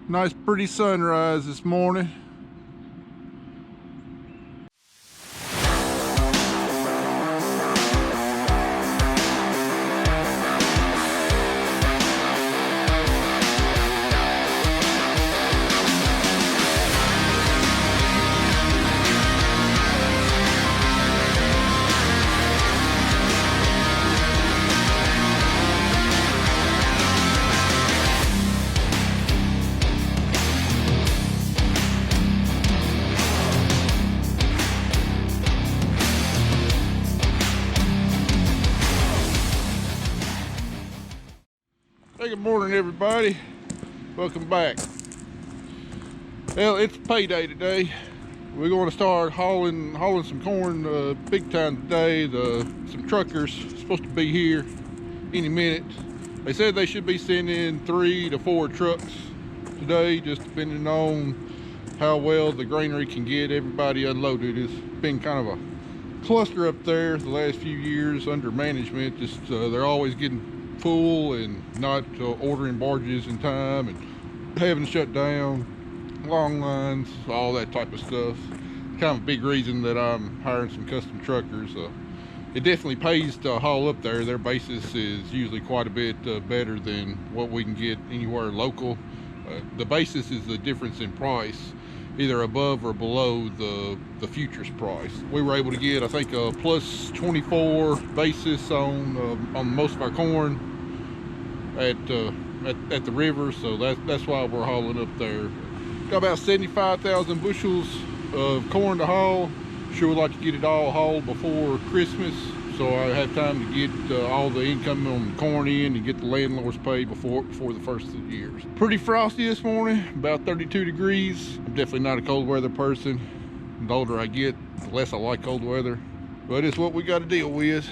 Nice pretty sunrise this morning. Hey, good morning everybody. Welcome back. Well, it's payday today. We're going to start hauling some corn big time today. Some truckers supposed to be here any minute. They said they should be sending 3 to 4 trucks today, just depending on how well the granary can get everybody unloaded. It's been kind of a cluster up there the last few years under management. Just they're always getting full and not ordering barges in time and having to shut down, long lines, all that type of stuff. Kind of a big reason that I'm hiring some custom truckers. It definitely pays to haul up there. Their basis is usually quite a bit better than what we can get anywhere local. The basis is the difference in price, either above or below the futures price. We were able to get, I think, a plus 24 basis on most of our corn at the river, so that's why we're hauling up there. Got about 75,000 bushels of corn to haul. Sure would like to get it all hauled before Christmas, so I have time to get all the income on corn in and get the landlords paid before the first of the year. Pretty frosty this morning, about 32 degrees. I'm definitely not a cold weather person. The older I get, the less I like cold weather, but it's what we got to deal with.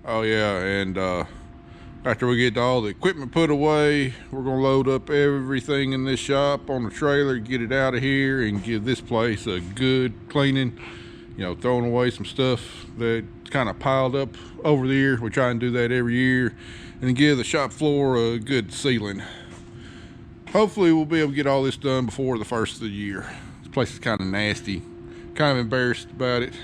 Oh yeah, and after we get all the equipment put away, we're gonna load up everything in this shop on the trailer, get it out of here, and give this place a good cleaning. You know, throwing away some stuff that kind of piled up over the year. We try and do that every year, and give the shop floor a good sealing. Hopefully we'll be able to get all this done before the first of the year. This place is kind of nasty, kind of embarrassed about it,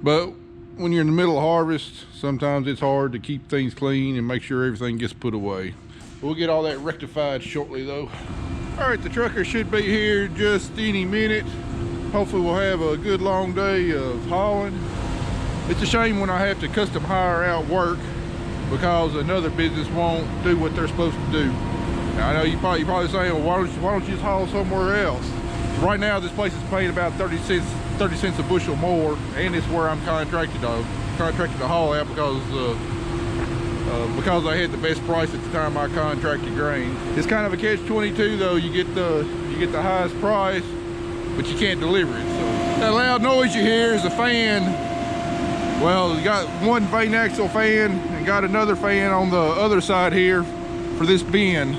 but when you're in the middle of harvest, sometimes it's hard to keep things clean and make sure everything gets put away. We'll get all that rectified shortly though. All right, the trucker should be here just any minute. Hopefully we'll have a good long day of hauling. It's a shame when I have to custom hire out work because another business won't do what they're supposed to do. Now, I know you're probably saying, well, why don't you just haul somewhere else? Right now this place is paying about 30 cents a bushel more, and it's where I'm contracted to haul out because I had the best price at the time I contracted grain. It's kind of a catch-22 though. You get the highest price, but you can't deliver it. So that loud noise you hear is a fan. Well, you got one vane axle fan and got another fan on the other side here for this bin.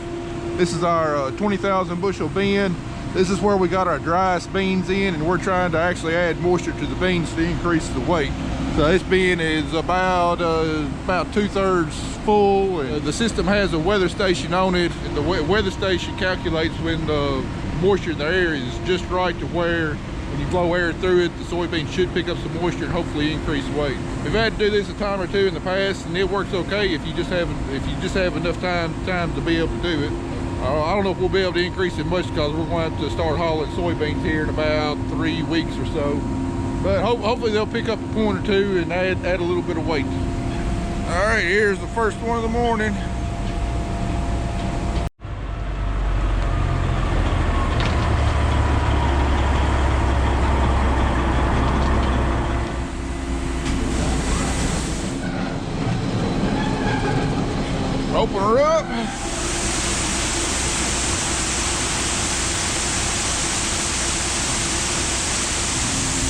This is our 20,000 bushel bin. This is where we got our driest beans in, and we're trying to actually add moisture to the beans to increase the weight. So this bin is about 2/3 full. And the system has a weather station on it. And the weather station calculates when the moisture in the air is just right to where when you blow air through it, the soybean should pick up some moisture and hopefully increase weight. We've had to do this a time or two in the past, and it works okay if you just have enough time to be able to do it. I don't know if we'll be able to increase it much because we're going to have to start hauling soybeans here in about 3 weeks or so. But hopefully they'll pick up a point or two and add a little bit of weight. All right, here's the first one of the morning. Open her up.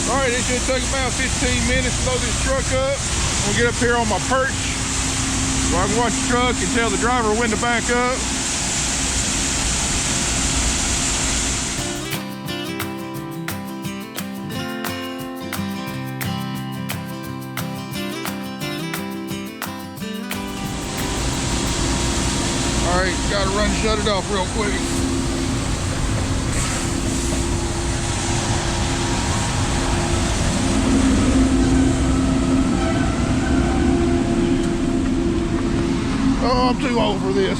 All right, it should take about 15 minutes to load this truck up. I'm gonna get up here on my perch so I can watch the truck and tell the driver when to back up. Alright, gotta run shut it off real quick. Oh, I'm too old for this.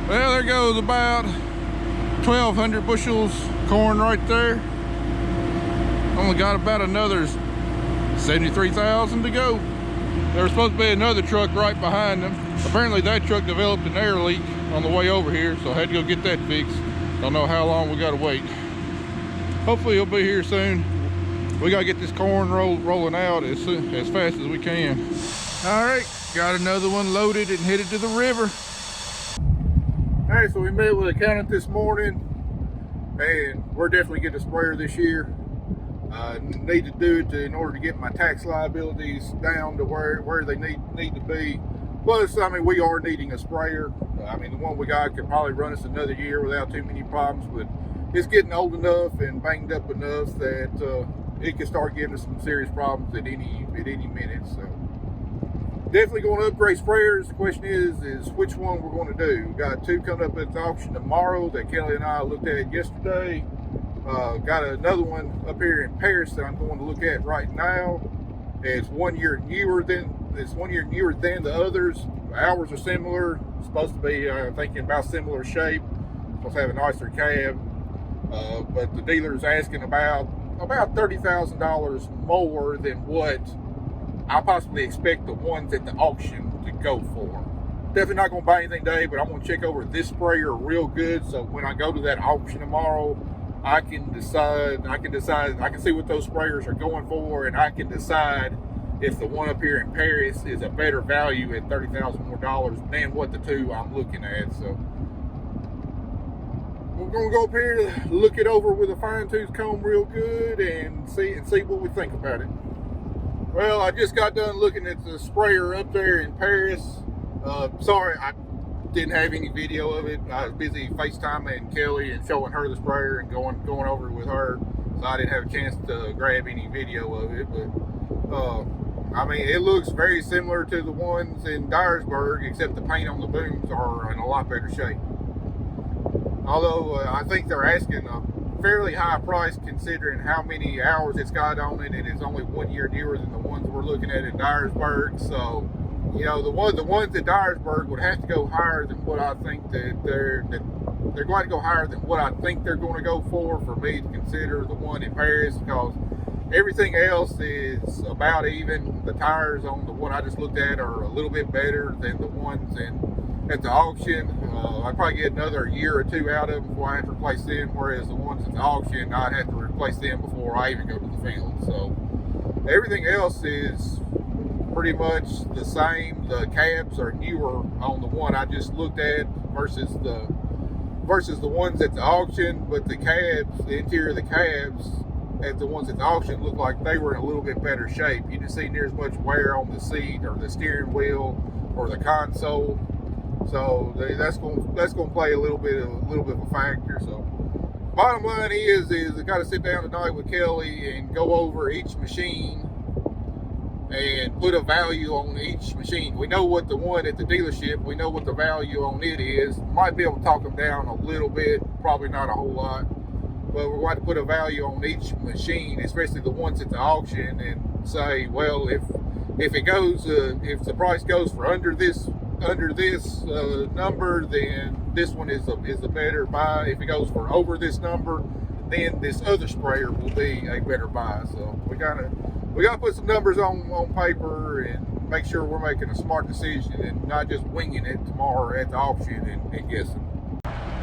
Well, there goes about 1,200 bushels corn right there. Only got about another 73,000 to go. There was supposed to be another truck right behind them. Apparently that truck developed an air leak on the way over here, so I had to go get that fixed. Don't know how long we gotta wait. Hopefully he'll be here soon. We gotta get this corn rolling out as fast as we can. All right, got another one loaded and headed to the river. All right, so we met with an accountant this morning, and we're definitely getting a sprayer this year. Need to do it in order to get my tax liabilities down to where they need to be. Plus, I mean, we are needing a sprayer. I mean, the one we got could probably run us another year without too many problems, but it's getting old enough and banged up enough that it could start giving us some serious problems at any minute. So definitely going to upgrade sprayers. The question is which one we're going to do. We got two coming up at the auction tomorrow that Kelly and I looked at yesterday. Got another one up here in Paris that I'm going to look at right now. It's 1 year newer than the others. Ours are similar. It's supposed to be thinking about similar shape. Supposed to have a nicer cab. But the dealer's asking about $30,000 more than what I possibly expect the ones at the auction to go for. Definitely not going to buy anything today, but I'm going to check over this sprayer real good, so when I go to that auction tomorrow, I can see what those sprayers are going for, and I can decide if the one up here in Paris is a better value at $30,000 more than what the two I'm looking at. So we're going to go up here, look it over with a fine-tooth comb real good, and see what we think about it. Well, I just got done looking at the sprayer up there in Paris. Sorry, I didn't have any video of it. I was busy FaceTiming Kelly and showing her the sprayer and going over it with her, so I didn't have a chance to grab any video of it. But I mean, it looks very similar to the ones in Dyersburg, except the paint on the booms are in a lot better shape. Although I think they're asking a fairly high price considering how many hours it's got on it, and it's only 1 year newer than the ones we're looking at in Dyersburg. So, you know, the ones at Dyersburg would have to go higher than what I think that they're going to go higher than what I think they're going to go for me to consider the one in Paris, because everything else is about even. The tires on the one I just looked at are a little bit better than the ones at the auction. I'd probably get another year or two out of them before I have to replace them, whereas the ones at the auction, I'd have to replace them before I even go to the field. So everything else is pretty much the same. The cabs are newer on the one I just looked at versus the ones at the auction, but the cabs, the interior of the cabs at the ones at the auction looked like they were in a little bit better shape. You didn't see near as much wear on the seat or the steering wheel or the console. So that's going to play a little bit of a factor. So bottom line is I got to sit down tonight with Kelly and go over each machine and put a value on each machine. We know what the one at the dealership, we know what the value on it is. Might be able to talk them down a little bit, probably not a whole lot, but we're going to put a value on each machine, especially the ones at the auction, and say, well, if the price goes for under this number, then this one is a better buy. If it goes for over this number, then this other sprayer will be a better buy. So we gotta put some numbers on paper and make sure we're making a smart decision and not just winging it tomorrow at the auction and guessing.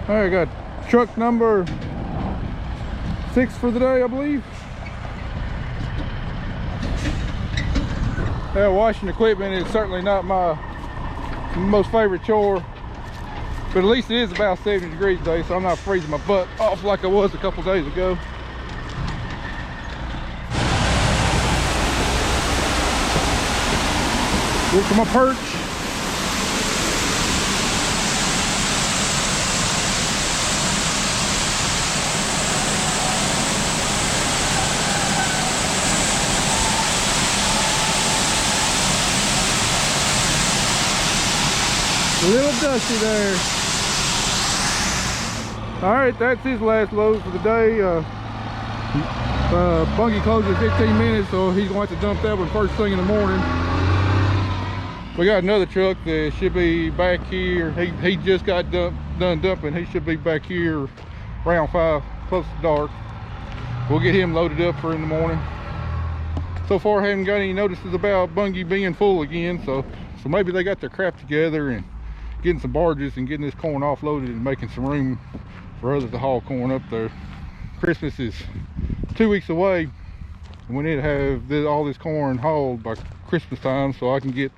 All right, got truck number 6 for the day, I believe. Yeah, washing equipment is certainly not my most favorite chore, but at least it is about 70 degrees today, so I'm not freezing my butt off like I was a couple days ago. Look for my perch. A little dusty there. All right, that's his last load for the day. Bungie closes in 15 minutes, so he's going to have to dump that one first thing in the morning. We got another truck that should be back here. He just got done dumping. He should be back here around 5, close to dark. We'll get him loaded up for in the morning. So far, I haven't got any notices about Bungie being full again, so maybe they got their crap together and getting some barges and getting this corn offloaded and making some room for others to haul corn up there. Christmas is 2 weeks away, and we need to have all this corn hauled by Christmas time so I can get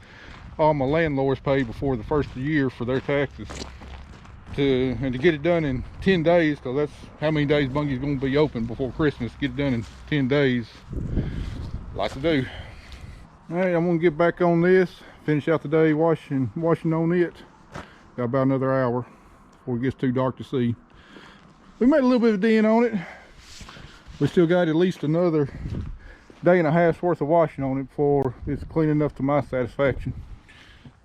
all my landlords paid before the first of the year for their taxes. And to get it done in 10 days, because that's how many days Bungie's going to be open before Christmas. Get it done in 10 days. Lots to do. All right, I'm going to get back on this, finish out the day washing on it. Got about another hour before it gets too dark to see. We made a little bit of dent on it. We still got at least another day and a half's worth of washing on it before it's clean enough to my satisfaction.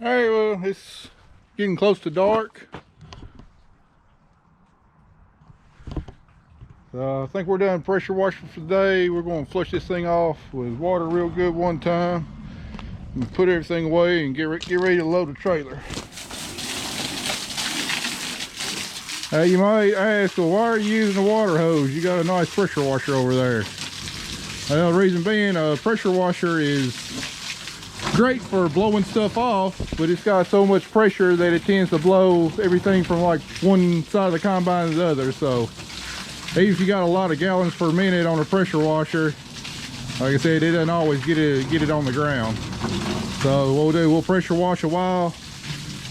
All right, well, it's getting close to dark. I think we're done pressure washing for the day. We're going to flush this thing off with water real good one time and put everything away and get ready to load the trailer. You might ask, well, why are you using a water hose? You got a nice pressure washer over there. Well, the reason being, a pressure washer is great for blowing stuff off, but it's got so much pressure that it tends to blow everything from like one side of the combine to the other. So even if you got a lot of gallons per minute on a pressure washer, like I said, it doesn't always get it on the ground. So what we'll do, we'll pressure wash a while,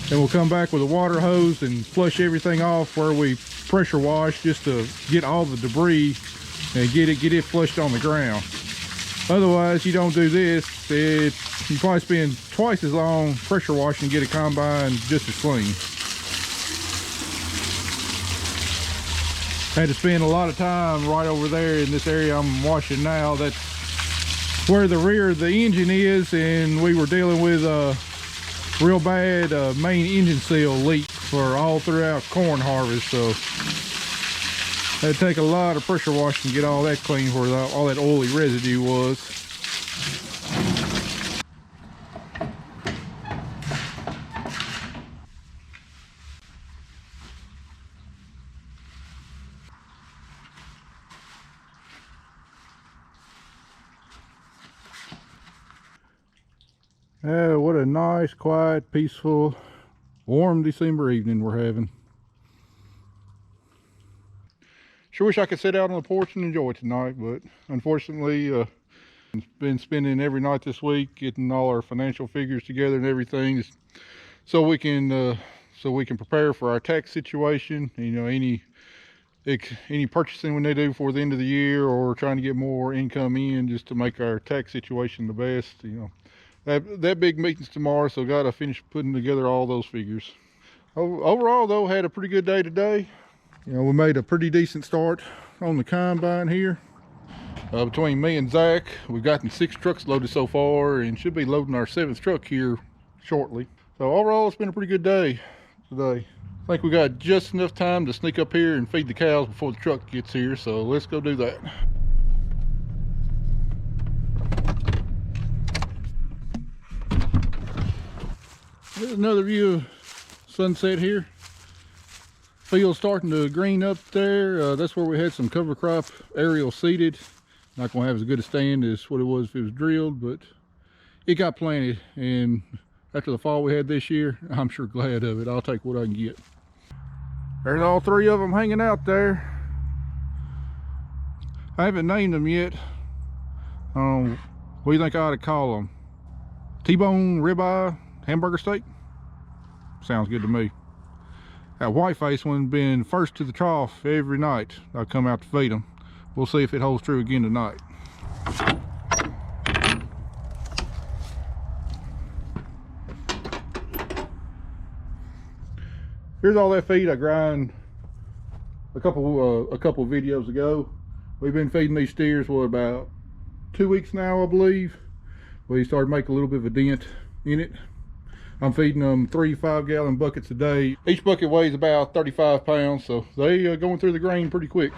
then we'll come back with a water hose and flush everything off where we pressure wash, just to get all the debris and get it flushed on the ground. Otherwise, you don't do this, you probably spend twice as long pressure washing and get a combine just as clean. Had to spend a lot of time right over there in this area I'm washing now. That's where the rear of the engine is, and we were dealing with a real bad main engine seal leak for all throughout corn harvest. So it'd take a lot of pressure washing to get all that clean where all that oily residue was. What a nice, quiet, peaceful, warm December evening we're having. Sure wish I could sit out on the porch and enjoy it tonight, but unfortunately, been spending every night this week getting all our financial figures together and everything, so we can prepare for our tax situation. You know, any purchasing we need to do before the end of the year, or trying to get more income in just to make our tax situation the best. You know, that big meeting's tomorrow, so gotta finish putting together all those figures. Overall though, had a pretty good day today. You know, we made a pretty decent start on the combine here. Between me and Zach, we've gotten 6 trucks loaded so far and should be loading our 7th truck here shortly. So overall, it's been a pretty good day today. I think we got just enough time to sneak up here and feed the cows before the truck gets here, so let's go do that. There's another view of sunset here. Field starting to green up there. That's where we had some cover crop aerial seeded. Not gonna have as good a stand as what it was if it was drilled, but it got planted, and after the fall we had this year, I'm sure glad of it. I'll take what I can get. There's all three of them hanging out there. I haven't named them yet. What do you think I ought to call them? T-bone, ribeye, hamburger steak? Sounds good to me. That white-faced one been first to the trough every night I come out to feed them. We'll see if it holds true again tonight. Here's all that feed I grind a couple videos ago. We've been feeding these steers for about 2 weeks now, I believe. We started making a little bit of a dent in it. I'm feeding them 3 5-gallon buckets a day. Each bucket weighs about 35 pounds, so they going through the grain pretty quick.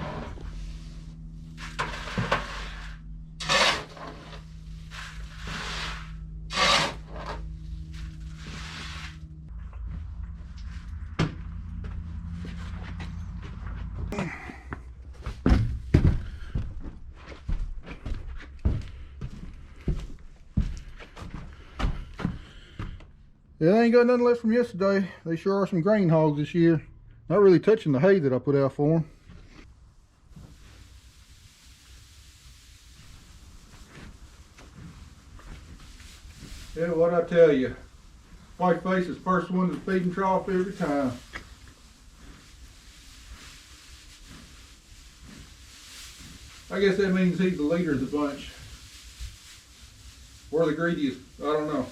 Yeah, they ain't got nothing left from yesterday. They sure are some grain hogs this year. Not really touching the hay that I put out for them. Yeah, what I tell you, Whiteface is first one to the feeding trough every time. I guess that means he's the leader of the bunch. Or the greediest, I don't know.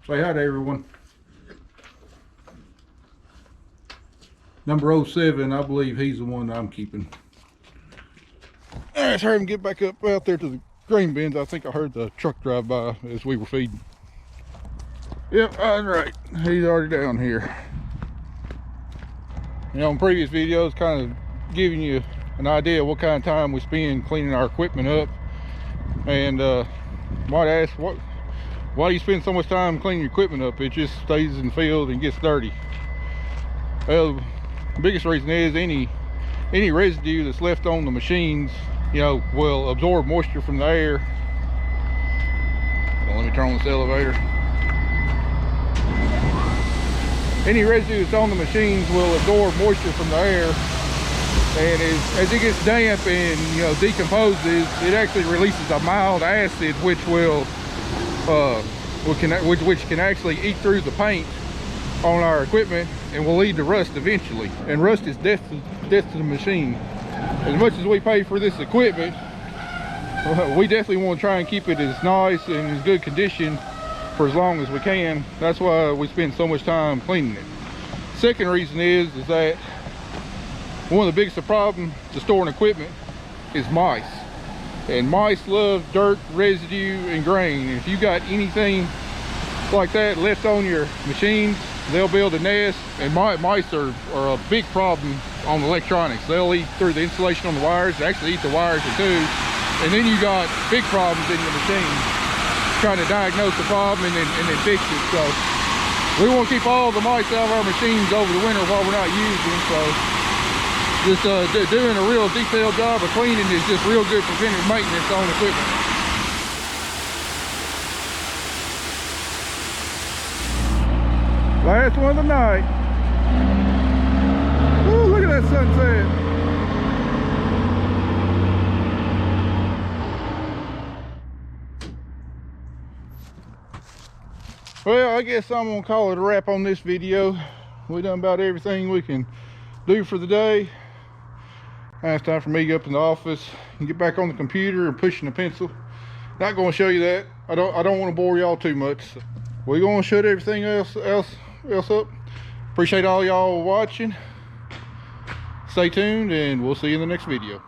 Say hi to everyone. Number 07, I believe he's the one I'm keeping. Let's hurry him get back up out there to the grain bins. I think I heard the truck drive by as we were feeding. Yep, all right. He's already down here. You know, in previous videos, kind of giving you an idea of what kind of time we spend cleaning our equipment up. And might ask, why do you spend so much time cleaning your equipment up? It just stays in the field and gets dirty. Well, the biggest reason is any residue that's left on the machines, you know, will absorb moisture from the air. Well, let me turn on this elevator. Any residue that's on the machines will absorb moisture from the air, and as it gets damp and, you know, decomposes, it actually releases a mild acid which can actually eat through the paint on our equipment and will lead to rust eventually. And rust is death to the machine. As much as we pay for this equipment, we definitely want to try and keep it as nice and as good condition for as long as we can. That's why we spend so much time cleaning it. Second reason is that one of the biggest problems to storing equipment is mice. And mice love dirt, residue, and grain. If you got anything like that left on your machines, they'll build a nest. And mice are a big problem on electronics. They'll eat through the insulation on the wires. They actually eat the wires too. And then you got big problems in your machine. Trying to diagnose the problem and then fix it. So we want to keep all the mice out of our machines over the winter while we're not using. So just doing a real detailed job of cleaning is just real good preventive maintenance on equipment. Last one of the night. Ooh, look at that sunset. Well, I guess I'm gonna call it a wrap on this video. We done about everything we can do for the day. Now it's time for me to go up in the office and get back on the computer and pushing the pencil. Not going to show you that. I don't want to bore y'all too much. We're going to shut everything else up. Appreciate all y'all watching. Stay tuned, and we'll see you in the next video.